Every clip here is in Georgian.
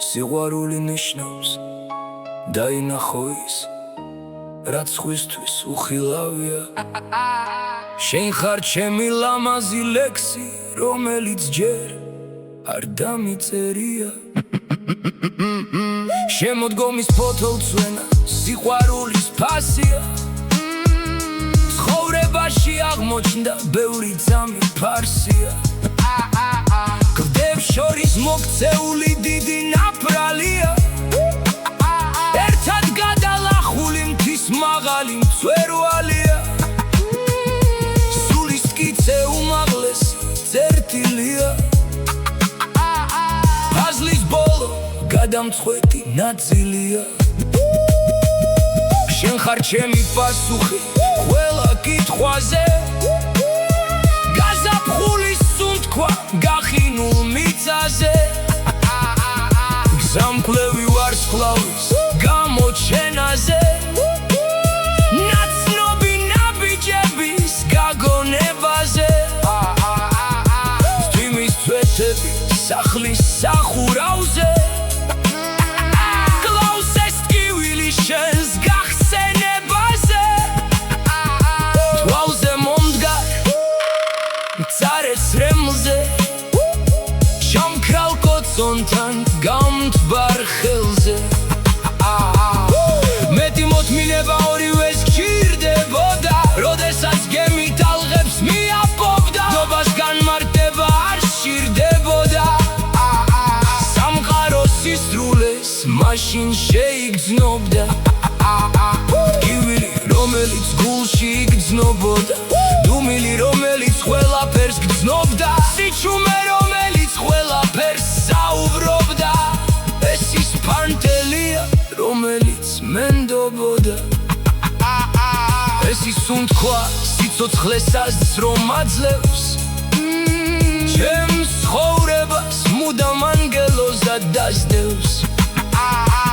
სიყვარული ნიშნავს დაინახო ის, რაც სხვისთვის უხილავია. შენ ხარ ჩემი ლამაზი ლექსი, რომელიც ჯერ არ დამიწერია. შემოდგომის ფოთოლცვენა სიყვარულის ფასია. ცხოვრებაში აღმოჩნდა ბევრი ძამი ფარსია. კლდებს შორის მოქცეული დიდი ნაპრალია. ერთად გადალახული მთის მაღალი მწვერვალია. სულის მტკიცე უმაღლესი წერტილია. ფაზლის ბოლო გადამწყვეტი ნაწილია. შენ ხარ ჩემი პასუხი ყველა კითხვაზე. გაზაფხულის სუნთქვა გახინულ მიწაზე. გზამკვლევი ვარსკვლავის გამოჩენაზე. ნაცნობი ნაბიჯების გაგონებაზე. თვიმის წვეთები სახლის სახურავზე. კლავს ეს ტკივილი შენს გახსენებაზე. თვალზე მომდგარ მწარეს რემლზე. ჩამქრალ კოცონთან გამთბარ ხელზე. მეტი მოთმინება ორივეს გჭირდებოდა. როდესაც გემი ტალღებს მიაპოვდა. ნობას განმარტება არ სჭირდებოდა. სამყაროს ისრულეს მაშინ შეიგრძნობდა. ტკივილი რომელიც გულში იგრძნობოდა. დუმილი რომელიც ყველაფერს გრძნობდა. სიჩუმე რომელიც ყველაფერს საუბრობდა. ეს ის ფანტელია რომელიც მენდობოდა. ეს ის სუნთქვა სიცოცხლესას რომ აძლევს. ჩემს ცხოვრებას მუდამ ანგელოზად დასდევს.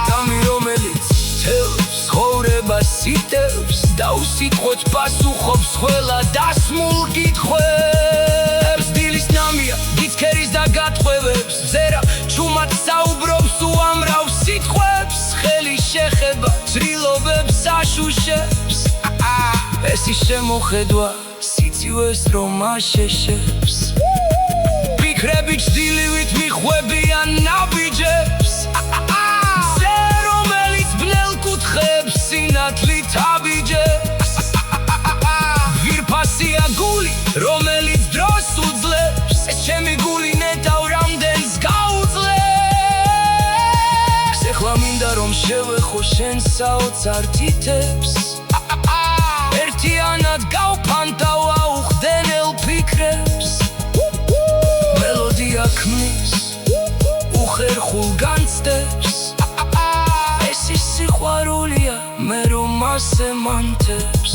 თამი რომელიც თელს ცხოვრებას იტევს. და უსიტყვოდ პასუხობს ყველა დასმულ კითხვებს. დილის ნამია გიცქერის და გათხოვებს. ზერა ჩუმად საუბრობს უამრავ სიტყვებს. ხელი შეხება ცრილობებს აშუშებს. ეს ის შემოხედვა სიცივეს რომ აშეშებს. ფიქრები ჭდილივით მიხვებიან ნაბიჯებს. ზე რომელიც ბნელ კუთხეებს სინათლით აბიჯებს. ვირფასია გული რომელიც დროს უძლებს. ეს ჩემი გული ნეტავ რამდენს გაუძლებს. ეხლა მინდა რომ შევეხო შენ საოცარ თითებს. ერთიანად გავფანტავ აუხდენელ ფიქრებს. მელოდია ქმნის უხერხულ განცდებს. ეს ის სიყვარულია მე რომ ასე მანთებს.